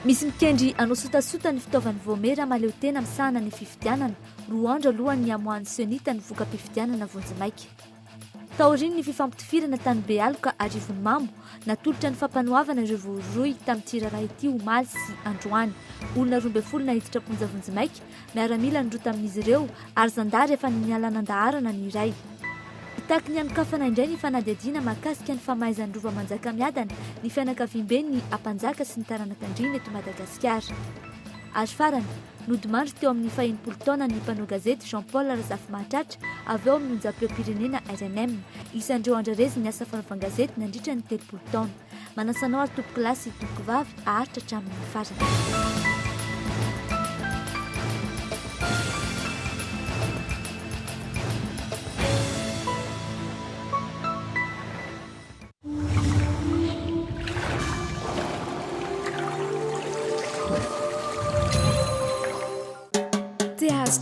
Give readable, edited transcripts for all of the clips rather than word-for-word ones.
misy mikendry anao sotasota ny fitaovan'ny voamera maleo tena misahana ny fifidianana 2 andro alohan'ny amohan'ny sionita ny voka-pifidianana vonjimaika. Taoriny ny fifampitivirana tany Bealoka arivony mambo natolotra ny fampanoavana ireo voaroy tamin'ity raharaha ity omaly sy androany. Olona 12 nahiditra ponja vonjimaika miaramila ny roa tamin'izy ireo ary zandary efa nialanandaharana ny iray. Tahaka ny anokafana indray ny fanadihadiana mahakasika ny famaizan'ny rova manjakamiadana ny fianakaviam-be ny ampanjaka sy ny taranak'andriana eto Madagasikara. Ary farany nodimandry teo amin'ny 100 taona ny mpanao gazety Jean-Paul Razafy Mahatratra avy eo amin'ny onjam-pirepirenena RNM. Isan'ireo andrarezy ny asa fanaovan-gazety nandritra ny 30 taona. Manasanao ary tompo kilasy tompo vavy aharitra hatramin'ny farany.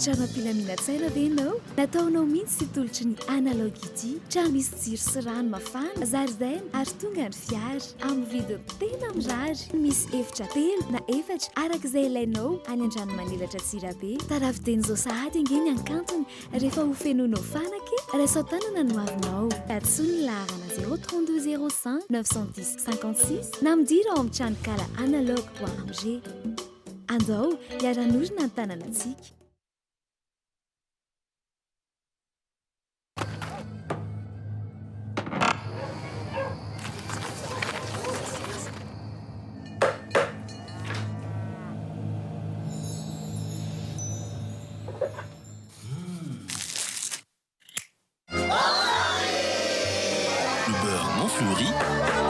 Trano ampilaminatsaina ve ianao? Nataonao mihitsy sy tolotry ny analogy ity. Trano misy jiro sy rano mafana, zaridaina ary tonga ny fiara amin'ny vidiny tena mirary. Misy efitra 3 na 4 arak'izay ilainao any an-drano manilatra Tsirabe. Tarafiden'izao sahady angeny ankantony rehefa ho fenonao fanaka raiso tanana no avinao. Atso ny laharana 032 05 910 56 na midira ao amin'ny tranokala analogue.amg. Andao hiara-norina ny tanànantsika.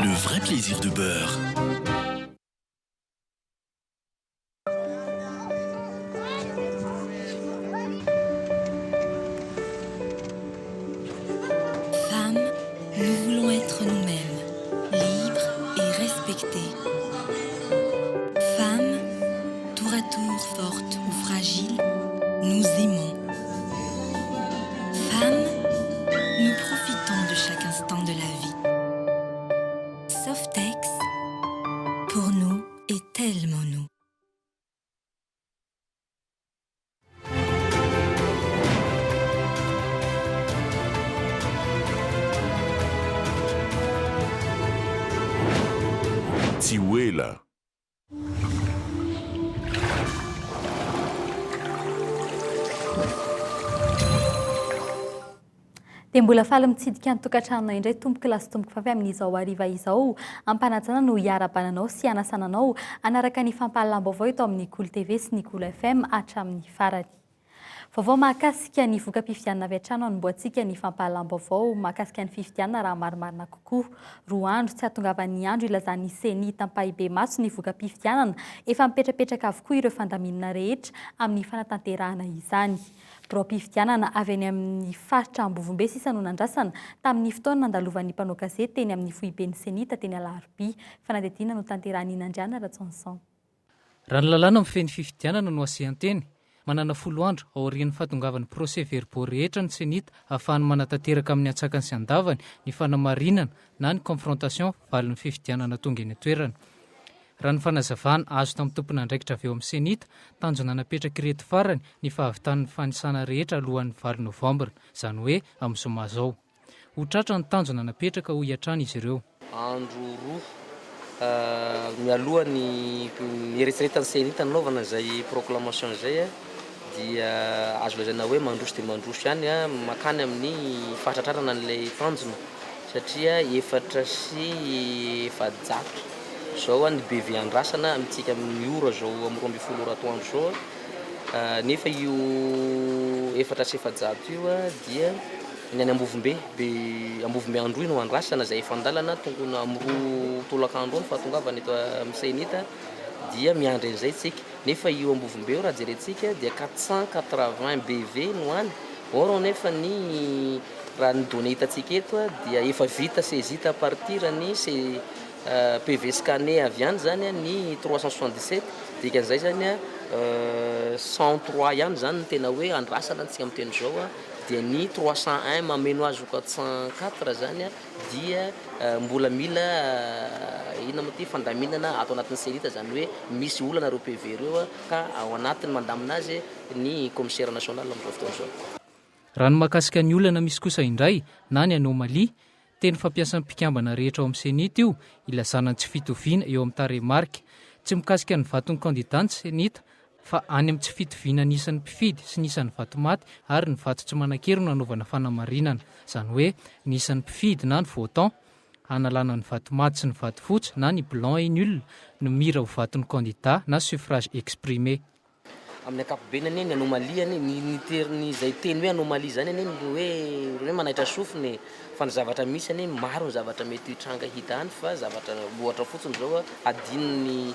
Le vrai plaisir de beurre. Femmes, nous voulons être nous-mêmes, libres et respectées. Femmes, tour à tour fortes ou fragiles, nous aimons. Femmes, nous profitons de chaque instant de la vie. Softex, pour nous et tellement nous. Tiwela. Dia mbola faly mitsidika ny tokantranonao indray tompoky lasy tompoky fa avy amin'izao hariva izao ampanajana no hiara-bananao sy hanasananao anaraka ny fampahalam-baovao eto amin'ny KOLO TV sy ny KOLO FM hatramin'ny farany. Vaovao mahakasika ny voka-pifidianana avy hatrany anomboantsika ny fampahalam-baovao mahakasika ny fifidianana raha marimarina kokoa. 2 andro tsy hahatongavan'ny andro ilazan'ny seni tampahibe maso ny voka-pifidianana efa mipetrapetraka avokoa ireo fandaminana rehetra amin'ny fanatanterahana izany. Profitant avy any amin'ny faritra Ambovombe sisa no nandrasana tamin'ny fotoana nandalovan'ny mpanao gazety teny amin'ny foiben'ny senita teny Alarobia. Fanadihadiana no tanterahany Indien ratsanson. Raha ny lalàna mifeny fifidianana no asehanteny manana 10 andro aorian'ny fahatongavan'ny procès verbaux rehetra ny senita ahafahany manatanteraka amin'ny atsakany sy andavany ny fanamarinana na ny confrontation valin'ny fifidianana tonga eny an-toerana. Raha ny fanazavana azo tamin'ny tompona andraikitra avy eo amin'ny senita tanjona napetraka ireto farany ny fahavitan'ny fanisana rehetra alohan'ny 20 novambra, izany hoe amin'ny zoma zao. Ho tratra ny tanjona napetraka ho hiatrany izy ireo. Andro roa mialoha ny eritreretan'ny senita nanaovana izay proclamation izay dia azo lazaina hoe mandroso dia mandroso ihany makany amin'ny fahatratrarana an'ilay tanjona satria 4 sy 7 zao ny BV andrasana amintsika amin'ny ora zao amin'ny 12 ora atoandro zao nefa io 4 sy 7 io dia ny any Ambovombe andro no andrasana izay efa andalana tongona amin'ny 2 tolakandro ny fahatongavana eto amin'ny senita dia miandry an'izay tsika nefa io Ambovombe io raha jerentsika dia 480 BV no any or nefa ny raha ny données hitatsika eto dia efa vita sezita à partir ny PV scanné avy any zany ny 377 dikan'izay zany 103 ihany zany ny tena hoe andrasana antsika amin'ny teny zao dia ny 301 mameno azy 404 zany dia mbola mila ina moa ty fandaminana atao anatin'ny senita zany hoe misy olana reo PV reo ka ao anatiny mandamina azy ny commissaire national amin'izao fotoana izao. Raha ny mahakasika ny olana misy kosa indray na ny anomalia, teny fampiasan'ny mpikambana rehetra ao amin'ny senita io ilazana tsy fitoviana eo amin'ny taremarika, tsy mikasika ny vaton'ny candidat ny senita fa any amin'ny tsy fitoviana nisan'ny mpifidy sy nisan'ny vatomaty ary ny vato tsy manan-kero no anaovana fanamarinana, zany hoe nisan'ny mpifidy na ny votant, analana ny vatomaty sy ny vatofotsy na ny blanc et nul no mira ho vaton'ny candidat na suffrage exprimé. Amin'ny ankapobeny anie ny anomaliany ny terny zay teny hoe anomalie zany anie hoe manaitra sofiny fa ny zavatra misy anie maro ny zavatra mety hitranga hita any fa zavatra ohatra fotsiny zao adininy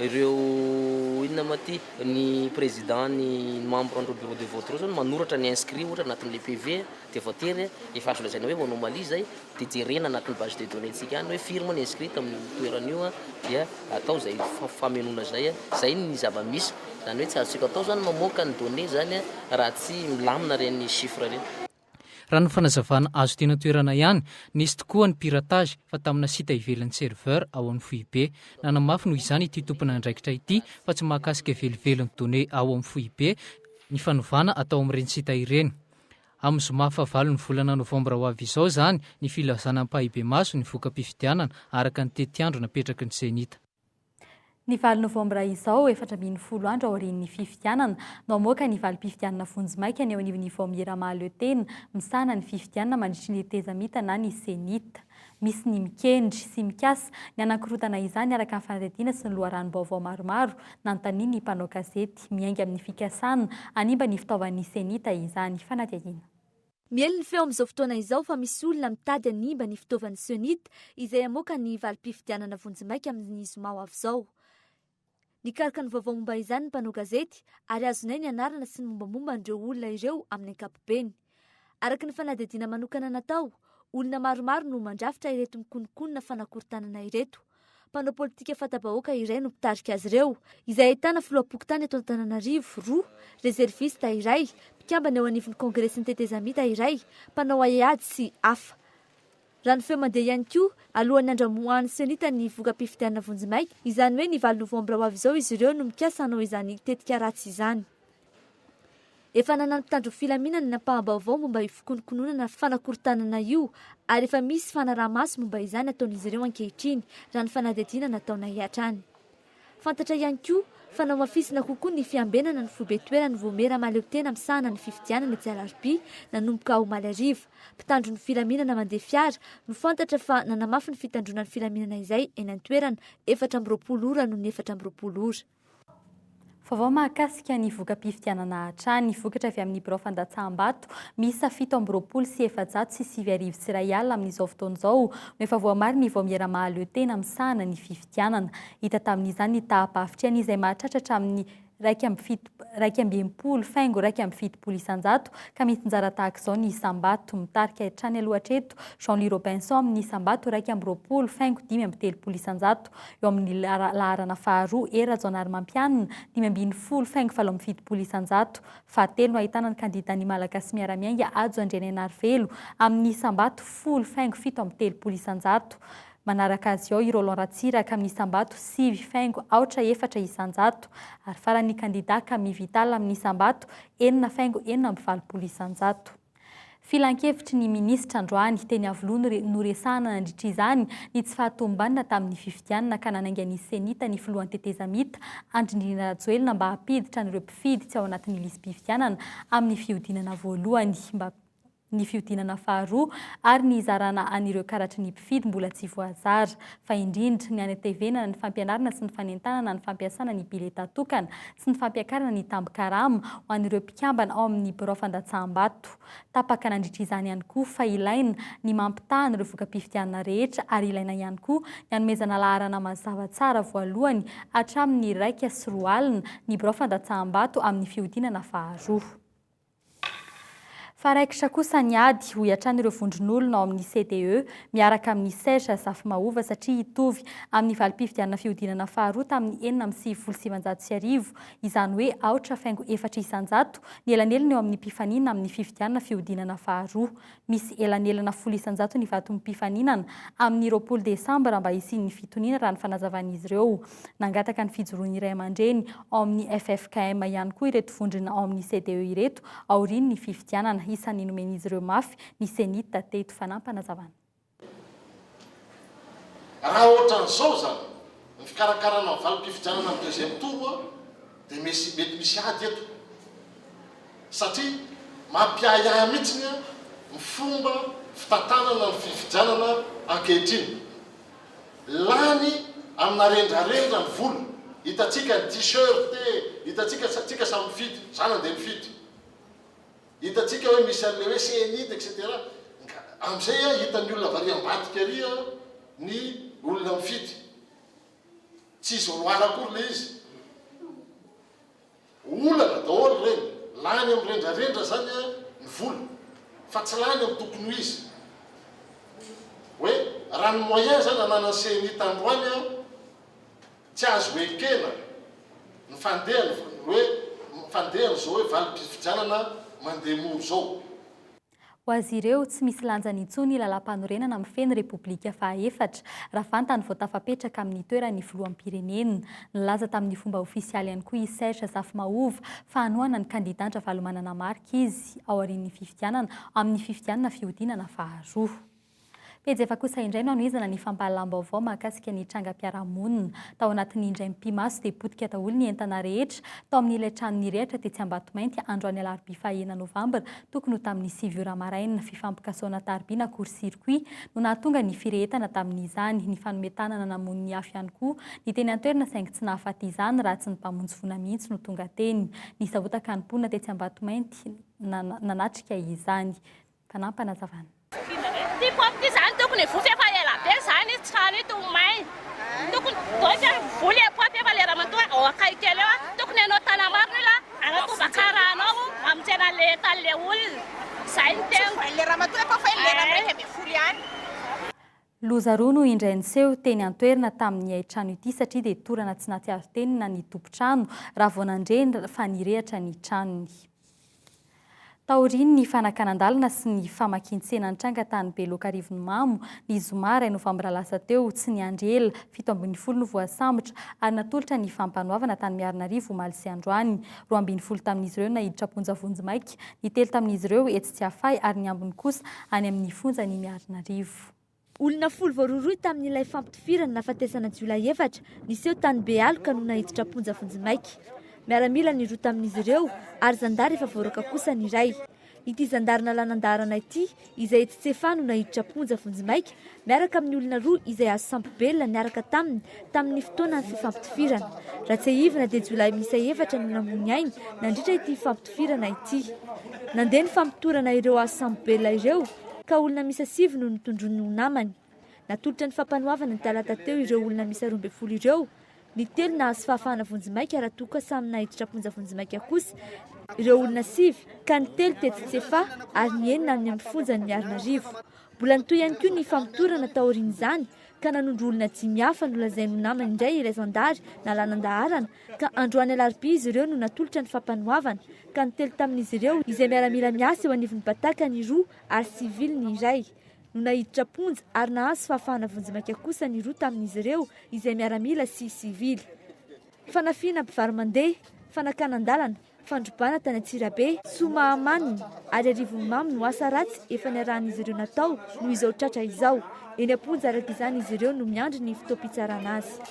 ireo inona ma ty ny président ny membre andro bureau de vote reo zany manoratra ny inscrit ohatra anatin'le PV de votery efa azo lazaina hoe anomalie zay de jerena anatin'ny base de données tsika any hoe firma ny inscrit amin'ny toeran'io dia atao zay famenona zay ny zava-misy zany hoe tsy azontsika atao zany mamoaka ny données zany raha tsy milamina reny chiffre reny. Raha ny fanazavana azo tena toerana ihany, nisy tokoa ny piratage fa tamina sita ivelan'ny serveur ao amin'ny FOIB. Nanamafy noho izany ity tompona andraikitra ity fa tsy mahakasika velivelon'ny données ao amin'ny FOIB ny fanovana atao amin'ireny sita ireny. Amin'ny zoma fahavalo ny volana novambra ho avy izao zany ny filazana pahibe maso ny voka-pifidianana araka ny tetiandro napetraky ny senita. Ny valo novambra izao 4 andro ao aorian'ny fifidianana namoaka ny valim-pifidianana vonjimaika ny ao anivon'ny Vaomierama teny misana ny fifidianana mandritry ny tezamita na ny senita. Misy ny mikendry sy mikasa ny anankirotana izany araka ny fanadihadiana sy ny loharanom-baovao maromaro nanontaniany ny mpanao gazety miainga amin'ny fikasana animba ny fitaovan'ny senita izany fanadihadiana. Miely ny feo amin'izao fotoana izao fa misy olona mitady animba ny fitaovan'ny senita izay amoaka ny valim-pifidianana vonjimaika amin'ny zoma ho avy izao. Nikarika ny vaovao momba izany ny mpanao gazety ary azonay ny anarana sy ny mombamomba an'ireo olona ireo amin'ny ankapobeny. Araka ny fanadihadiana manokana natao, olona maromaro no mandrafitra ireto mikonokonona fanakorontanana ireto. Mpanao politika fanta-bahoaka iray no mpitarika azy ireo, izay ahitana filoam-pokotany eto Antananarivo 2, reservista iray, mpikambana eo anivon'ny kongresin'ny tetezamita iray, mpanao aiady sy hafa. Raha ny feo mandeha ihany koa alohan'ny andramoan'ny senita ny voka-pifidianana vonjimaika, izany hoe ny 9 novambra ho avy izao izy ireo no mikasa hanao izany tetika ratsy izany. Efa nanano mpitandro filaminana ny ampahambaovao momba io fikonokononana fanakorontanana io ary efa misy fanaraha-maso momba izany ataon'izy ireo ankehitriny raha ny fanadihadiana nataona hiatrany. Fantatra ihany koa fa namafisina kokoa ny fiambenana ny foibetoerany Vaomierama tena misahana ny fifidianana etsy Alarobia nanomboka ao Malariva. Mpitandro ny filaminana mandeha fiara no fantatra fa nanamafy ny fitandrona ny filaminana izay eny an-toerana 420 ora noho ny 420 ora. Vaovao mahakasika ny voka-pifidianana hatrany vokatra avy amin'ny biro fandatsaham-bato miisa 720 sy 709 sy iray alina amin'izao fotoana izao no efa voamary ny Vaomierama tena misahana ny fifidianana. Hita tamin'izany ny tahapavitriany izay mahatratra amin'ny 280 faingo 270 isan-jato ka mety njara tahaka izao ny isam-bato mitarika hatrany alohatreto Jean-Louis Robinson amin'ny isam-bato 220 faingo 530 isan-jato eo amin'ny laharana faharoa Erajonary Mampianina 510 faingo 770 isan-jato fahatelo no ahitana ny kandida ny Malagasy miara-miainga Ajo Andrianenarivelo amin'ny isam-bato 10 faingo 730 isan-jato. Manaraka azy ao i Roland Ratsiraka amin'ny isam-bato 7 faingo 4 isan-jato ary faran'ny kandida Camille Vital amin'ny isam-bato 9 faingo 440 isan-jato. Filan-kevitry ny minisitra androany teny Avoloa no resahana nandritra izany ny tsy fahatombanina tamin'ny fifidianana ka nanaingan'ny senita ny filohan'ny tetezamita Andrindrina Rajoelina mba hampiditra an'ireo mpifidy tsy ao anatin'ny listim-pifidianana amin'ny fihodinana voalohany ny fihodinana faharoa ary ny zarana an'ireo karatry ny mpifidy mbola tsy voazara fa indrindra ny anatevenana ny fampianarana sy ny fanentanana ny fampiasana ny bileta tokana sy ny fampiakarana ny tambikarama ho an'ireo mpikambana ao amin'ny biro fandatsaham-bato. Tapaka nandritra izany ihany koa fa ilaina ny mampitahana ireo voka-pifidianana rehetra ary ilaina ihany koa ny hanomezana laharana mazava tsara voalohany hatramin'ny 1 sy 2 alina ny biro fandatsaham-bato amin'ny fihodinana faharoa. Faraikitra kosa ny ady ho iatrany ireo vondron'olona ao amin'ny CDE miaraka amin'ny sesha safy mahova satria hitovy amin'ny valim-pifidianana fihodinana faharoa tamin'ny 9,790 izany hoe 4,400 ny elanelana eo amin'ny mpifaninana amin'ny fifidianana fihodinana faharoa. Misy elanelana 100 ny vaton'ny mpifaninana amin'ny 20 Desambra mba hisian'ny fitoniana raha ny fanazavan'izy ireo. Nangataka ny fijoroany iray aman-dreny ao amin'ny FFKM ihany koa ireto vondrona ao amin'ny CDE ireto aorian'ny fifidianana isan'ny nomen'izy ireo mafy ny senita teto fanampanazavana. Raha ohatran'izao zany ny fikarakarana valim-pifidianana amin'ny deuxième tour dia mety misy ady eto satria mampiahiahy mihitsiny ny fomba fitantanana ny fifidianana ankehitriny. Lany amina rendrarendra ny volo, hitatsika ny t-shirt, hitatsika samy mifidy, zany andeha mifidy. Hitatsika hoe misy an'le hoe senita etc. Amizay hitan'ny olona varia ambadika ary ny olona mifidy. Tsy izy oloara akory le izy. Olana daholo reny, lany amin'ny rendrarendra zany ny volo, fa tsy lany amin'ny tokony ho izy. Hoe raha ny moyen zany anana ny senita androany tsy azo ekena ny fandehany hoe fandehany zao hoe valim-pifidianana mandeha moro zao. Ho azy ireo tsy misy lanjany intsony lalam-panorenana amin'ny feny repoblika fahaefatra raha vantany vao tafapetraka amin'ny toerany filoham-pirenena. Nilaza tamin'ny fomba ofisialy ihany koa isesha safy mahova fa hanoana ny kandidatra valomanana marika izy ao aorian'ny fifidianana amin'ny fifidianana fihodinana faharoa. Pejy kosa indray no anohizana ny fampahalam-baovao mahakasika ny trangam-piarahamonina. Tao anatin'ny indray mpimaso dia potika daholo ny entana rehetra tao amin'ilay trano nirehatra tetsy Ambatomainty androany alarobia 1 Novambra tokony ho tamin'ny 7 maraina. Fifampikasoana taribia na court-circuit no nahatonga ny firehetana tamin'izany. Ny fanometanana namono ny afy ihany koa ny teny an-toerana saingy tsy nahafaty izany raha tsy ny mpamonjy voina mihitsy no tonga teny. Ny zavotaka ny mponina tetsy Ambatomainty nanatrika izany. Fanampanazavana. Ty zany tokony voky efa ela be zany tsany to may tokony doika voly apoapy efa lera mantoa ao akaikely eo tokony anao tanamarina la anatobakaranao amintsena le talle olona zay ny tena lera mantoa efa fa lera reka be voly any. Loza roa no indray niseho teny an-toerana tamin'ny aitrano ity satria dia torana tsy natsiaro teny na ny tompo-trano raha vao nandreny fa nirehatra ny tranony. Taoriny ny fanakanan-dalana sy ny famakian-tsena ny tranga tany Beloka Rivony Mamo ny zoma 2 Novambra lasa teo tsy niandrela 7 no voasambotra ary natolotra ny fampanoavana tany Miarinarivo omaly sy androany. 12 tamin'izy ireo nahiditra ponja Vonjimaika, ny 3 tamin'izy ireo etsy Tsiafay ary ny ambiny kosa any amin'ny fonja ny Miarinarivo. Olona 10 tamin'ilay fampitifirana nafatesana Jolay 4 niseho tany Bealoka no nahiditra ponja Vonjimaika. Miaramila ny roa tamin'izy ireo ary zandary efa voaraka kosa ny iray. Ity zandarina lanandarana ity izay etsy Tsefano nahiditra ponja Vonjimaika miaraka amin'ny olona roa izay azo sampibelona niaraka tamin'ny fotoana ny fifampitifirana. Raha tsy hivina dia Jolay misa 4 no namony ainy nandritra ity fampitifirana ity. Nandeha ny fampitorana ireo azo sampibelona ireo ka olona misa 7 no nitondrony ho namany. Natolotra ny fampanoavana ny talata teo ireo olona misa 12 ireo. Ny 3 nahazo fahafahana Vonjimaika raha toa ka samy nahiditra ponja Vonjimaika kosa ireo olona 7 ka ny 3 tetsy Tsefa ary ny 9 amin'ny fonja ny Miarinarivo. Mbola nitoy ihany koa ny fampitorana taorian'izany ka nanondro olona 5 hafa no lazainy ho namany indray ilay zandary na lanan-daharana ka androany alarobia izy ireo no natolotra ny fampanoavana ka ny 3 tamin'izy ireo izay miaramila miasa eo anivon'ny Bataka ny 2 ary sivily ny iray. No nahiditra ponja ary nahazo fahafahana Vonjimaika kosa ny 2 tamin'izy ireo izay miaramila sy sivily. Fanafiana mpivary mandeha, fanakanan-dalana, fandrobana tany Antsirabe, Somahamanina ary Rivony Mamo no asa ratsy efa niarahan'izy ireo natao no izao tratra izao. Eny am-ponja araka izany izy ireo no miandry ny fotoam-pitsarana azy.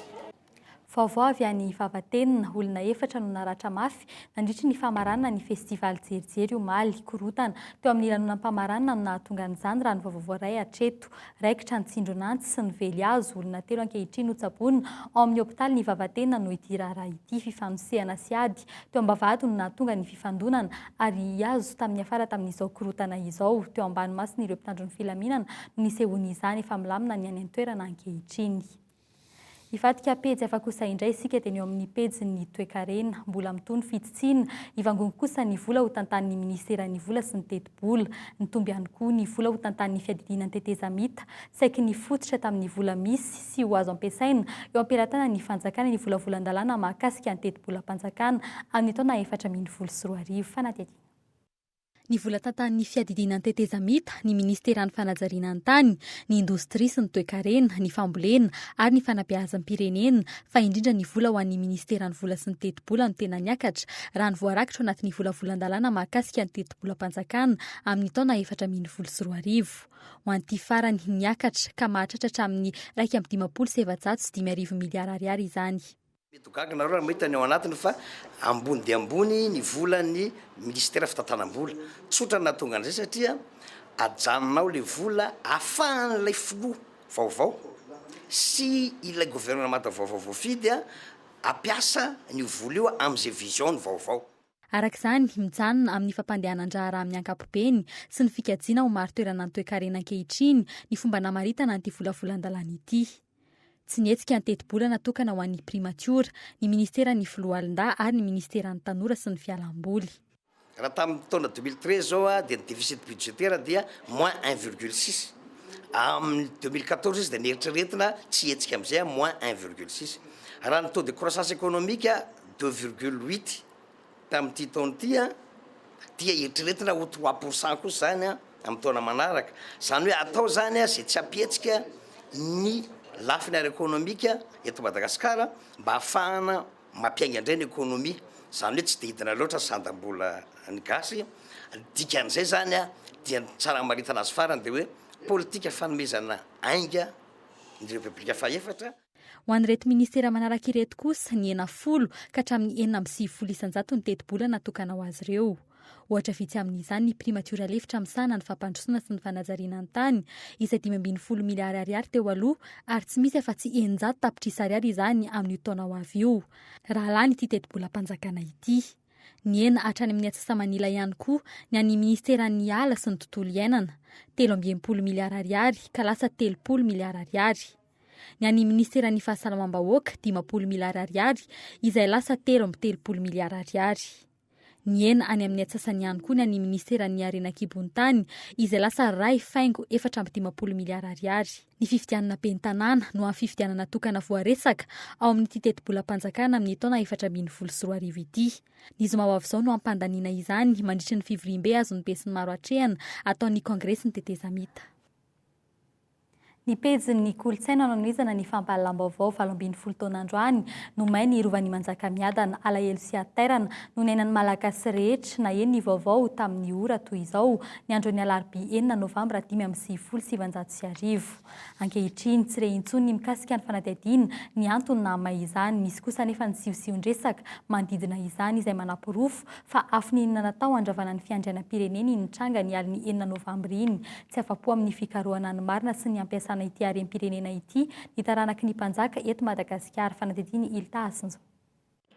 Vaovao avy any Vavatenina, olona 4 no naratra mafy nandritra ny famaranana ny festivaly jerijery omaly korotana teo amin'ny lanonam-pamaranana no nahatonga an'izany raha ny vaovao iray hatreto. Raikitra ny Tsindronantsy sy ny Vely azo olona 3 ankehitriny no tsabonina ao amin'ny hopitaly ny Vavatenina no ity raharaha ity. Fifanosehana sy ady teo Ambavado no nahatonga ny fifandonana ary azo tamin'ny afara tamin'izao korotana izao. Teo ambany masina ireo mpitandro ny filaminana no nisehony izany efa milamina ny any an-toerana ankehitriny. Hifadika pejy efa kosa indray isika dia eo amin'ny pejy ny toe-karena mbola mitony fitotsiana ivangony kosa ny vola ho tantanin'ny ministeran'ny vola sy ny teti-bola nitomby ihany koa ny vola ho tantanin'ny fiadidinan'ny tetezamita saiky ny fototra tamin'ny vola misy sy ho azo ampiasaina eo ampiratana ny fanjakana ny volavolan-dalàna mahakasika ny teti-bola-panjakana amin'ny taona 2024 fanatedina. Ny vola tantanin'ny fiadidinan'ny tetezamita, ny ministeran'ny fanajariana an-tany, ny indostria sy ny toe-karena, ny fambolena ary ny fanabeazam-pirenena fa indrindra ny vola ho an'ny ministeran'ny vola sy ny teti-bola no tena niakatra raha ny voarakitra ao anatin'ny volavolan-dalàna mahakasika ny teti-bola-panjakana amin'ny taona 2024. Ho an'ity farany niakatra ka mahatratra amin'ny 1,750 miliara ariary izany. Mitogagana raha mahita ny ao anatiny fa ambony dia ambony ny volan'ny ministera fitantanam-bola. Tsotra nahatonga an'izay satria ajanonao le vola ahafahan'ilay filoha vaovao sy ilay gouvernemanta vaovao voafidy ampiasa ny vola io amin'izay vision vaovao. Arak'izany mijanona amin'ny fampandehanan-draharaha amin'ny ankapobeny sy ny fikajiana ho maro toerana ny toe-karena ankehitriny ny fomba namaritana an'ity volavolan-dalàna ity. Tsy nietsika ny teti-bola natokana ho an'ny primatiora, ny ministeran'ny filohalon-daha ary ny ministeran'ny tanora sy ny fialamboly. Raha tamin'ny taona 2013 zao dia ny déficit budgétaire dia moins 1,6. Amin'ny 2014 izy dia nieritreretina tsy hetsika amin'izay moins 1,6. Raha ny taux de croissance économique 2,8 tamin'ity taona ity dia eritreretina ho 3% kosa zany amin'ny taona manaraka. Zany hoe atao zany izay tsy hampihetsika ny lafiny ara-ekonomika eto Madagasikara mba ahafahana mampiainga indray ny ekonomia. Zany hoe tsy dia hidina loatra sandam-bola ny gasy. Dikan'izay zany dia tsara maritana azy farany dia hoe politika fanomezana ainga ny repoblika faha-efatra. Ho an'ireto ministera manaraka ireto kosa ny 90 ka hatramin'ny 9,9 isan-jato ny teti-bola natokana ho azy ireo. Ohatra vitsy amin'izany ny primatiora lefitra misana ny fampandrosoana sy ny fanajariana an-tany izay 510 miliary ariary teo aloha ary tsy misy afa-tsy 900 tapitrisa ariary izany amin'ny taona ho avy io. Raha lany ity teti-bola-panjakana ity. Ny ena hatrany amin'ny atsasa-manila ihany koa ny an'ny ministeran'ny ala sy ny tontolo iainana 13 miliary ariary ka lasa 30 miliary ariary. Ny an'ny ministeran'ny fahasalamam-bahoaka 50 miliary ariary izay lasa 13 miliary ariary. Ny ena any amin'ny atsasany ihany koa ny an'ny ministeran'ny arenan-kibon-tany izay lasa 2,450 miliary ariary. Ny fifidianana pentanàna no amin'ny fifidianana tokana voaresaka ao amin'ity teti-bola-panjakana amin'ny taona 2024 ity. Ny zoma ho avy izao no ampandaniana izany mandritry ny fivorim-be azon'ny be sy ny maro hatrehana ataon'ny kongresy ny tetezamita. Ny pejin'ny kolotsaina nanomezana ny fampahalalam-baovao 17 taona androany no may ny rovan'ny Manjakamiadana alahelo sy aterana no nenan'ny malagasy rehetra na eny ny vaovao tamin'ny ora toy izao ny andron'ny alarobia 9 novambra 2019. Ankehitriny tsy re-intsony ny mikasika ny fanadihadiana ny antony na may izany misy kosa nefa ny siosiondresaka manodidina izany izay manapirofo fa afininana natao andravana ny fiandrianam-pirenena ny tranga ny aliny 9 novambra iny tsy afa-po amin'ny fikarohana ny marina sy ny ampiasa ity harem-pirenena ity ny taranaky ny mpanjaka eto Madagasikara fanadihadiana Ilta Asinjo.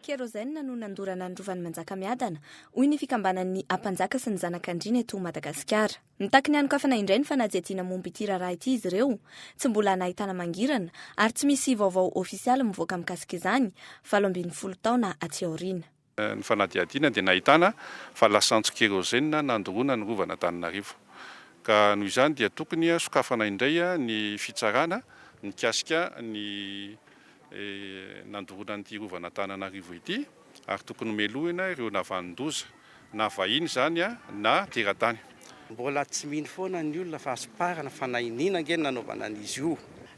Kerozena no nandorana ny rovan'ny Manjakamiadana hoy ny fikambanan'ny ampanjaka sy ny zanak'andriana eto Madagasikara. Mitaky ny anokafana indray ny fanadihadiana momba ity raharaha ity izy ireo, tsy mbola nahitana mangirana ary tsy misy vaovao ofisialy mivoaka mikasika izany 17 taona aty aoriana. Ny fanadihadiana dia nahitana fa lasantsy kerozena nandorona ny rovana Antananarivo. Ka noho izany dia tokony sokafana indray ny fitsarana mikasika ny nandorona nyity rovana Antananarivo ity ary tokony melohina ireo navanin-doza na vahiny zany na teratany. Mbola tsy mino foana ny olona fa asiparana fa nainina nge nanaovana an'izy io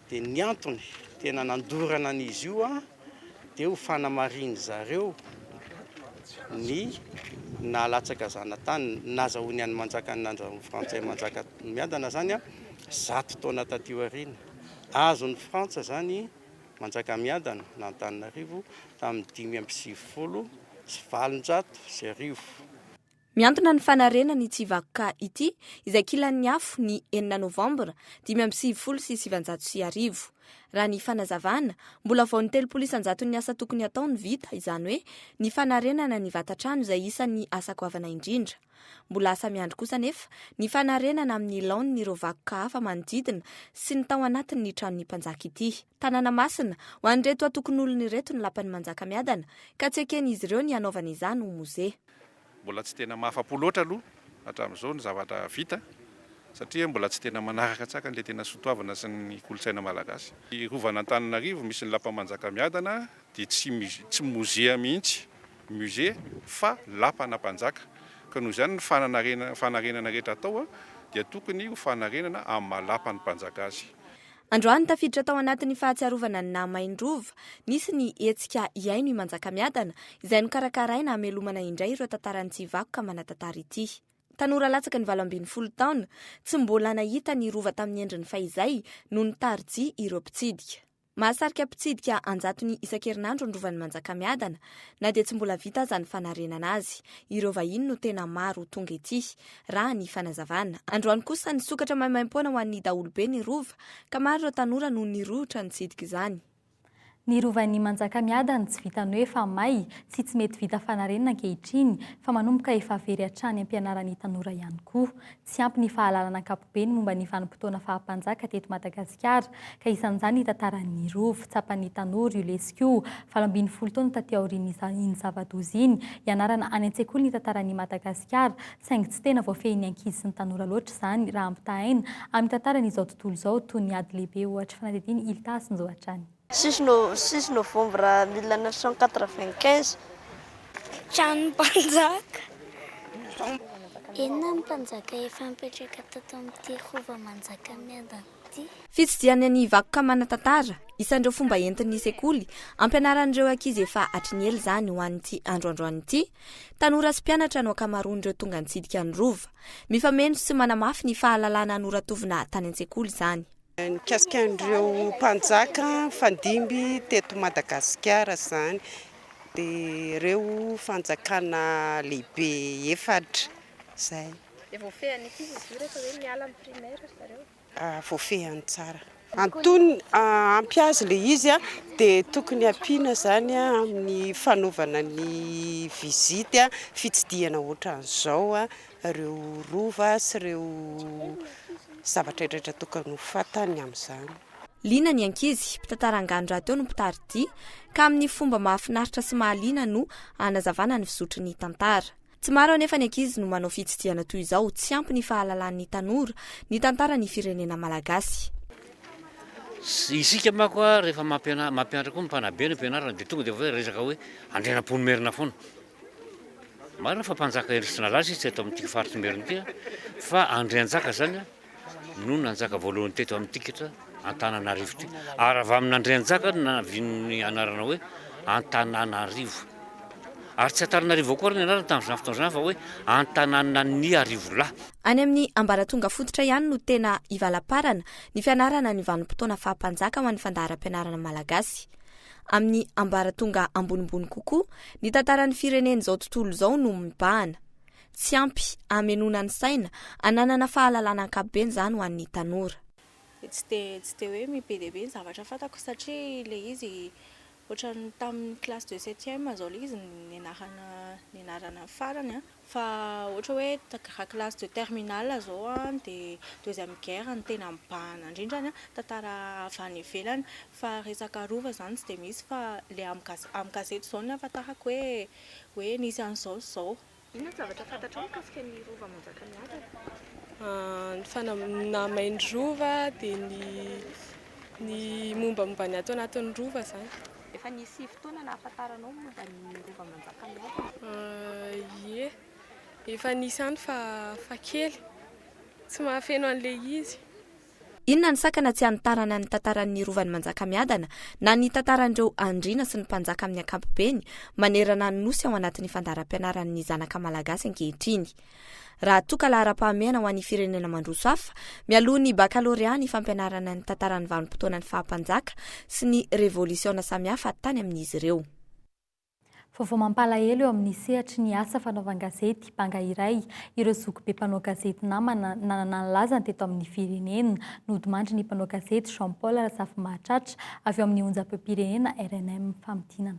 dia ny antony tena nandorana an'izy io dia ho fanamariny zareo ny nalatsaka zanatany nazahoany any manjaka ny nandrany frantsay manjaka miadana zany 100 taona taty aoriana. Azony Frantsa zany manjaka miadana na Antananarivo tamin'ny 5,70 sy 700 sy arivo. Miantona ny fanarenany ity vakoka ity izay kilan'ny afo ny 9 novambra 520 raha ny fanazavana mbola vao ny 300 ny asa tokony atao ny vita izany hoe ny fanarenana ny vatatrano izay isan'ny asa goavana indrindra. Mbola asa miandry kosa nefa ny fanarenana amin'ny laon'ny ireo vakoka hafa manodidina sy ny tao anatin'ny tranon'ny mpanjaka ity. Tanàna masina ho an'ireto atokon'olona ireto ny lapan'ny manjaka miadana ka tsy eken'izy ireo ny anaovana izany ho mozea. Mbola tsy tena mahafa-po loatra aloha hatramin'izao ny zavatra vita satria mbola tsy tena manaraka tsaka le tena sotoavana sy ny kolotsaina malagasy. I Rovan'Antananarivo misy ny lapa-manjaka miadana dia tsy mozea mihitsy musée fa lapana mpanjaka. Ka noho izany ny fanarenana rehetra atao dia tokony ho fanarenana amin'ny malapany mpanjaka azy. Androany tafiditra tao anatin'ny fahatsiarovana ny namaindrova nisy ny hetsika iaino manjaka miadana izay nokarakaraina hamelomana indray ireo tantaran'ity vakoka manatantara ity. Tanora latsaka ny 20 taona tsy mbola nahita ny rova tamin'ny endriny fahizay no nitarijy ireo mpitsidika. Mahasarika mpitsidika anjatony isan-kerinandro ny rovan'ny manjaka miadana na dia tsy mbola vita aza ny fanarenana azy. Ireo vahiny no tena maro tonga ety raha ny fanazavana. Androany kosa ny sokatra maimaim-poana ho an'ny daholobe ny rova ka maro ireo tanora no nirotra nitsidika izany. Ny rovan'ny manjaka miadana tsy vitany hoe fa may sy tsy mety vita fanarenana ankehitriny fa manomboka efa very hatrany ampianaran'ny tanora ihany koa. Tsy ampy ny fahalalana ankapobeny momba ny vanim-potoana fahampanjaka teto Madagasikara ka isan'izany tantaran'ny rova tsapan'ny tanora UNESCO 20 taona taty aorian'iny zava-doza iny ianarana any an-tsekoly ny tantaran'ny Madagasikara saingy tsy tena voafehin'ny ankizy sy ny tanora loatra izany raha ampitahaina amin'ny tantaran'izao tontolo izao toy ny ady lehibe ohatra fanadidiny Iltasy ny zoatrany. 6 novembre 1995 trano mpanjaka. Enona mpanjaka efa mipetraka tato amin'ity rova manjaka miadana ity. Fitsidiana ny vakoka manatantara isan'ireo fomba entin'ny sekoly ampianaran'ireo ankizy efa hatriny ela izany ho an'ity androandroany ity. Tanora sy mpianatra no akamaroan'ireo tonga nitsidika ny rova. Mifameno sy manamafy ny fahalalana anoratovina tany an-tsekoly izany. Nikasikan'ireo mpanjaka fandimby teto Madagasikara izany dia ireo fanjakana lehibe efatra izay. Dia voafehany ity izy rehefa hoe miala amin'ny primaire zareo? Voafehany tsara. Antony ampy azy ilay izy dia tokony ampiana izany amin'ny fanaovana ny vizity fitsidihana ohatran'izao ireo rova sy ireo zavatra rehetra tokony ho fatany amin'izany. Liana ny ankizy, mpitantarangano rahateo no mpitaridy ka amin'ny fomba mahafinaritra sy mahaliana no anazavana ny fizotry ny tantara. Tsy maro anefa ny ankizy no manao fitsidiana toy izao, tsy ampy ny fahalalan'ny tanora ny tantara ny firenena malagasy. Isika mako rehefa mampianatra koa mpanabe ny ampianarana dia tonga dia hoe resaka hoe andrenam-pony merina foana. Marina fa mpanjaka erisina lasy tsy eto amin'ity faritra merina ity fa andrianjaka zany no nanjaka voalohany teto amin'ity Antananarivo ity. Ary avy amin'ny andrianjaka na viany anarana hoe Antananarivo. Ary tsy Antananarivo koa ny anarana tamin'izany fotoana izany fa hoe Antananan'ny Arivolahy. Any amin'ny ambaratonga fototra ihany no tena ivalaparana ny fianarana ny vanim-potoana fahampanjaka ho an'ny fandaharam-pianarana malagasy. Amin'ny ambaratonga ambonimbony kokoa ny tantaran'ny firenena izao tontolo izao no mibahana. Tsy ampy amenona ny saina ananana fahalalana ankapobeny izany ho an'ny tanora. Tsy dia hoe mibe dia be ny zavatra fantako satria ilay izy ohatrany tamin'ny classe de 7e zao ilay izy ny anarana farany fa ohatra hoe classe de terminale zao dia deuxième guerre ny tena mibahana indrindrany tantara avy any ivelany fa resaka rova izany tsy dia misy fa le amin'ny gazety izao ny ahafantarako hoe nisy an'izao zao. Inona zavatra fantatra mikasika ny rova manjaka miadana? Ny fanamaindrova dia ny mombamomba ny atao anatin'ny rova izany. Efa nisy fotoana na ahafantaranao momba ny rova manjaka miadana? Ie, efa nisy any fa kely tsy mahafeno an'ilay izy. Inona ny sakana tsy hanitarana ny tantaran'ny rovan'ny manjaka miadana na ny tantaran'ireo andriana sy ny mpanjaka amin'ny ankapobeny manerana ny nosy ao anatin'ny fandaharam-pianaran'ny zanaka malagasy ankehitriny. Raha toa ka lahara-pahamehana ho an'ny firenena mandroso hafa mialoha ny baccalauréat ny fampianarana ny tantaran'ny vanim-potoana ny fahampanjaka sy ny revolisiona samihafa tany amin'izy ireo. Vaovao mampalahelo eo amin'ny sehatry ny asa fanaovan-gazety banga iray ireo zokibe mpanao gazety namana nanana ny lazany teto amin'ny firenena nodimandry ny mpanao gazety Jean Paul Razafy Mahatratra avy eo amin'ny onjam-pirenena RNM famidinana.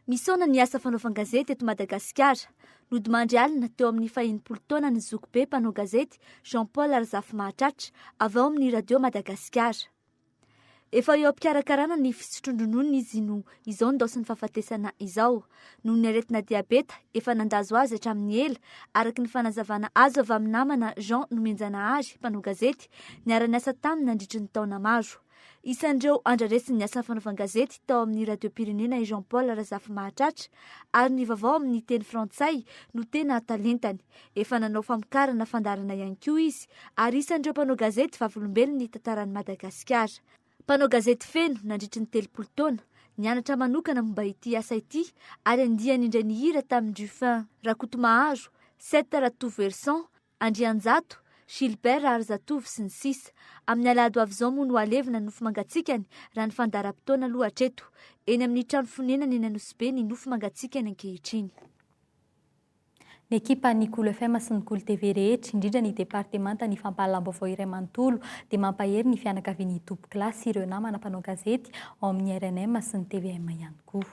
Misaona ny asa fanaovan-gazety eto Madagasikara. Nodimandry alina teo amin'ny 20 taona ny zokibe mpanao gazety Jean Paul Razafy Mahatratra avy ao amin'ny radio Madagasikara. Efa eo am-pikarakarana ny fisotrondronoana izy no izao ndosiny fahafatesana izao. Noho ny aretina diabeta efa nandazo azy hatramin'ny ela araky ny fanazavana azo avy amin'ny namana Jean Nomenjanahary mpanao gazety niara-ny asa taminy nandritry ny taona maro. Isan'ireo andraresiny ny asa fanaovan-gazety tao amin'ny radio-pirenena i Jean Paul Razafy Mahatratra ary ny vaovao amin'ny teny frantsay no tena talentany. Efa nanao famokarana fandarana ihany koa izy ary isan'ireo mpanao gazety vavolombelony tantaran'i Madagasikara. Mpanao gazety feno nandritry ny 30 taona, nianatra manokana momba ity asa ity ary andiany indray ny hira tamin'ny Dufin Rakotomaharo, 7 Ratoverson, Andrianjato, Gilbert Arzatov sy ny sisa. Amin'ny alahady avy izao moa no alevina ny nofo mangatsikany raha ny fandaram-potoana lohatreto. Eny amin'ny trano fonenany eny Anosy ny nofo mangatsikany ankehitriny. Ny ekipa ny KOLO FM sy ny KOLO TV rehetra indrindra ny departemanta ny fampahalaam-baovao iray manontolo dia mampahery ny fianakavian'ny tompo-kilasy ireo namana mpanao gazety ao amin'ny RNM sy ny TVM ihany koa.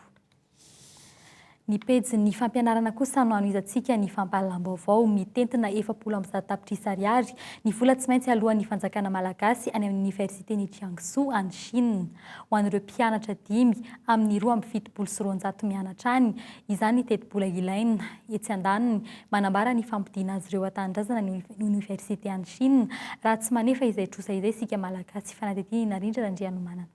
Ny pejy ny fampianarana kosa no anoizantsika ny fampahalaam-baovao mitentina 700 tapitrisa ariary ny vola tsy maintsy alohan'ny fanjakana malagasy any amin'ny Université ny Jiangsu any Chine. Ho an'ireo mpianatra 5 amin'ny 270 mianatra any, izany teti-bola ilaina etsy andaniny manambara ny fampidiana azy ireo atanindrazana ny Université any Chine raha tsy manefa izay trosa izay sika malagasy fanatetihana rindra Andrianomanana.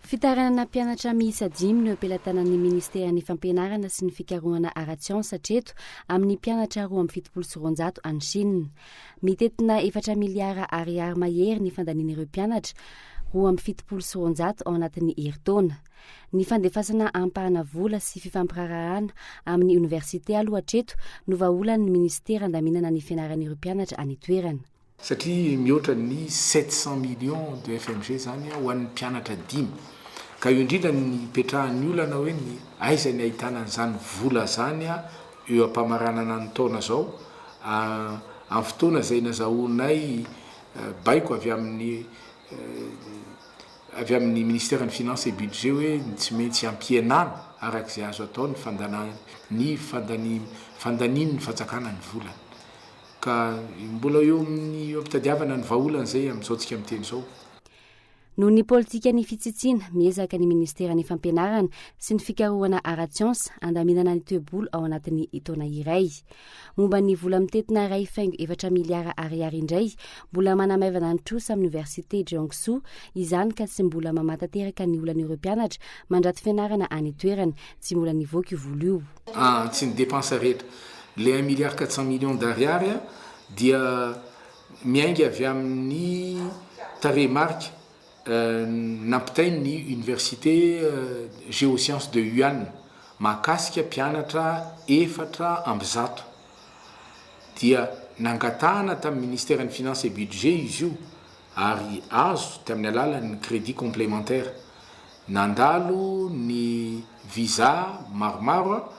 Fitaranana mpianatra miisa 5 no ampelantanan'ny Ministera fampianarana sy ny fikarohana ara-tsiansa hatreto amin'ny mpianatra 270 any Chine. Mitetina 4 miliara ariary mahery ny fandanian'ireo mpianatra 270 ao anatin'ny herintaona. Ny fandefasana ampahana vola sy fifampirarahana amin'ny université aloha hatreto no vaolan'ny Ministera andaminana ny fianaran'ireo mpianatra any toerana. Satria mihoatra ny 700 millions de FMG zany ho an'ny mpianatra 5. Ka io indrindra ny petrahan'ny olana hoe ny aizany ahitana an'izany vola zany eo ampamaranana ny taona zao amin'ny fotoana izay nazahoanay baiko avy amin'ny ministère ny finance et budget hoe tsy maintsy ampienana arak'izay azo atao ny fandaniany ny fanjakana ny volana. Ka mbola eo amin'ny ampitadiavana ny vaolana zay amin'izao tsika miteny zao. Noho ny politika ny fitsitsiana miezaka ny Ministera ny fampianarana sy ny fikarohana ara-tsiansa andaminana ny toe-bola ao anatin'ny taona iray. Momba ny vola mitetina 2.4 miliara ariary indray mbola manamaivana ny trosa amin'ny Université Jiangsu, izany ka tsy mbola mamatanteraka ny olan'ireo mpianatra mandrato fianarana any toerana tsy mbola nivoaka io vola io. Tsy ny dépense rehetra. Le 1 milliard 400 millions d'ariary dia miainga avy amin'ny taremarika nampitainy ny Université Géosciences de Yuan mahakasika mpianatra 400 dia nangatahana tamin'ny Ministère ny Finance et Budget izy io ary azo tamin'ny alalan'ny crédit complémentaire. Nandalo ny visa maromaro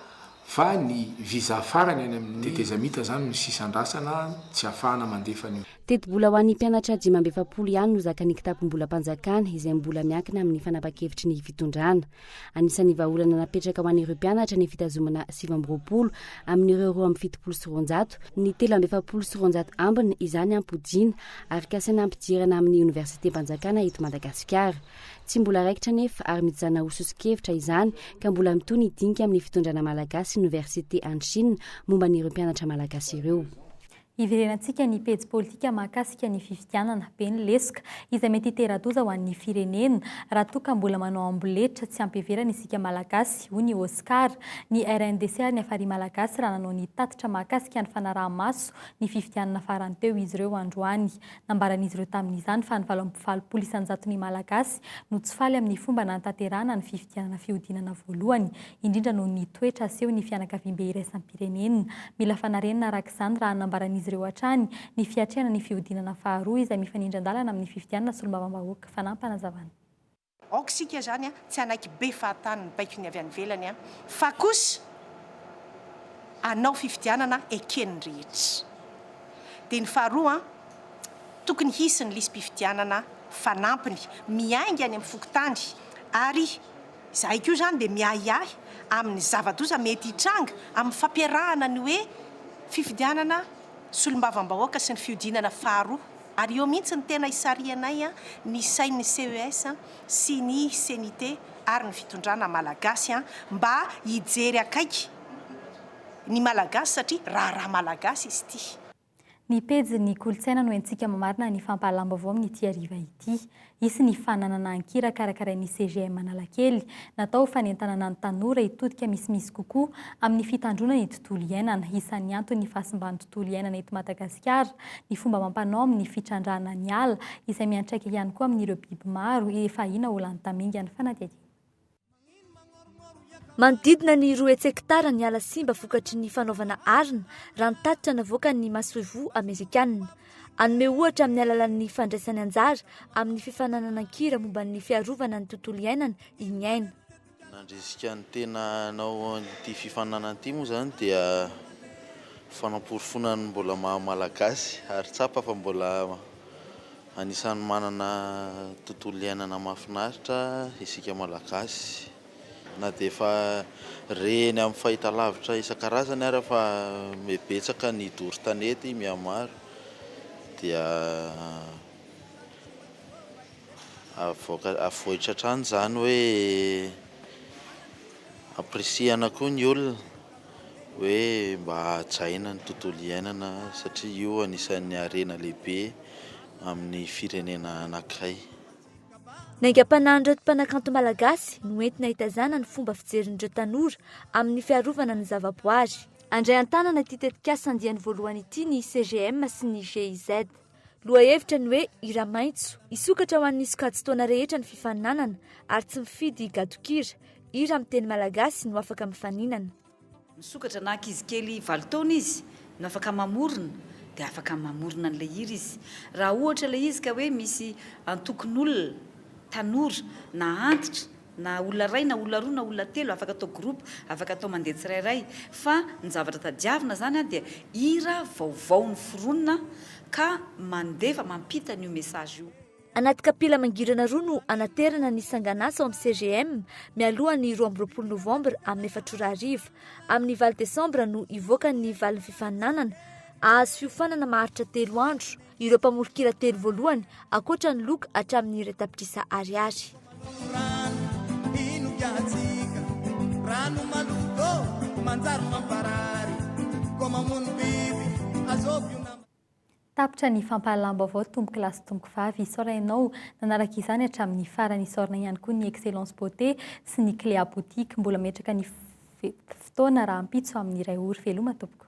fa ny visa farany any amin'ny tezamita zany ny sisandrasana tsy afahana mandefa an'io. Teti-bola ho an'ny mpianatra 570 ihany no zakany kitapo-mbola mpanjakana izay mbola miankina amin'ny fanapakevitry ny fitondrana. Anisan'ny vahaolana napetraka ho an'ireo mpianatra ny fitazomana 720 amin'ireo 270 ny 370 ambiny izany ampodiana ary kasana ampidirana amin'ny Université mpanjakana eto Madagasikara. Tsy mbola raikitra nefa ary mitizana ososikevitra izany ka mbola mitony hidinka amin'ny fitondrana malagasy Université any Chine momba n'ireo mpianatra malagasy ireo. Iverenantsika ny pejy politika mahakasika ny fifidianana Beny Lesoka izay mety hitera-doza ho an'ny firenena raha toa ka mbola manao amboletra tsy ampiheverana isika malagasy hoy ny Oscar. Ny RNDC ary ny afary malagasy raha nanao ny tatitra mahakasika ny fanaraha-maso ny fifidianana farany teo izy ireo androany. Nambaran'izy ireo tamin'izany fa ny 750 isanjaton'ny malagasy no tsy faly amin'ny fomba nantanterahana ny fifidianana fihodinana voalohany indrindra noho ny toetra aseho ny fianakaviam-be iraisam-pirenena. Mila fanarenana arak'izany raha nambaran'izy ireo hatrany ny fiatrehana ny fihodinana faharoa izay mifanindran-dalana amin'ny fifidianana solombavam-bahoaka fanampanazavana. aoka sika zany a tsy anaiky be fahatany ny baikony avy any velany a fa kosa anao fifidianana ekeny rehetra dia ny faharoa tokony hisy ny lisym-pifidianana fanampiny miainga any amin'ny fokotany ary zahay koa zany dia miahiahy amin'ny zava-doza mety hitranga amin'ny fampiarahana ny hoe fifidianana solombavam-bahoaka sy ny fiodinana faharoa ary eo mihitsy ny tena isarianay a ny sain'ny CES sy ny Société ary ny fitondrana malagasy a mba hijery akaiky ny malagasy satria raha malagasy izy ity. Ny pejy ny kolotsaina no entsika mamarina ny fampahalamba-baovao amin'ity hariva ity. Isy ny fananana ankira karakarain'ny CGM Analakely natao fanentanana ny tanora hitodika misimisy kokoa amin'ny fitandrona ny tontolo iainana. Isan'ny antony ny fahasimban'ny tontolo iainana eto Madagasikara, ny fomba mampanao amin'ny fitrandrana ny ala izay miantraika ihany koa amin'ireo biby maro efa ina olany taminga ny fanadihadiana. Manodidina ny 2 hekitara ny ala simba vokatry ny fanaovana arina raha ny tatitra navoaka ny VAOVAO Amerikanina. Anome ohatra amin'ny alalan'ny fandraisany anjara amin'ny fifananana ankira momba ny fiarovana ny tontolo iainana iny aina. Nandrisika ny tena anao ity fifananana ity moa zany dia fanamporafonany mbola malagasy ary tsapa fa mbola anisan'ny manana tontolo iainana mahafinaritra isika malagasy. Na dia efa reny amin'ny fahitalavitra isan-karazany ary fa mibetsaka ny doro tanety mihamaro dia avoitra hatrany zany hoe apresiana koa ny olona hoe mba hajaina ny tontolo iainana satria io anisan'ny harena lehibe amin'ny firenena anankiray. Naingam-panahin'ireo mpanakanto malagasy no entina hitazana ny fomba fijerin'ireo tanora amin'ny fiarovana ny zavaboary. Andray an-tanana ity tetikasa andiany voalohany ity ny CGM sy ny GIZ. Loha hevitra ny hoe ira maitso isokatra ho an'ny sokajy-taona rehetra ny fifaninanana ary tsy mifidy gadokira, ira amin'ny teny malagasy no afaka mifaninana. Misokatra na ankizy kely 7 taona izy no afaka mamorona dia afaka mamorona an'ilay hira izy. Raha ohatra ilay izy ka hoe misy antokon'olona tanora na antitra na olona ray na olona roa na olona telo afaka atao groupe, afaka atao mandeha tsirairay fa ny zavatra tadiavina zany dia hira vaovao ny foronina ka mandefa mampita n'io message io. Anaty kapila mangirana roa no anaterana ny sanganasa ao amin'ny CGM mialohan'ny 20 Novambra amin'ny 4 amin'ny 20 Desambra no ivoaka ny valin'ny fifaninanana ahazo fiofanana maharitra 3 andro. Ireo mpamorokira 3 voalohany akoatra ny loka hatramin'ny retapitrisa ariary. Tapitra ny fampahalamba-baovao tomboky lasy tomboky vavy isaorainao nanaraka izany hatramin'ny farany isaorana ihany koa ny excellence beauté sy ny clé à boutique mbola metraka ny fotoana raha ampitso amin'ny iray ora veloma tompoko.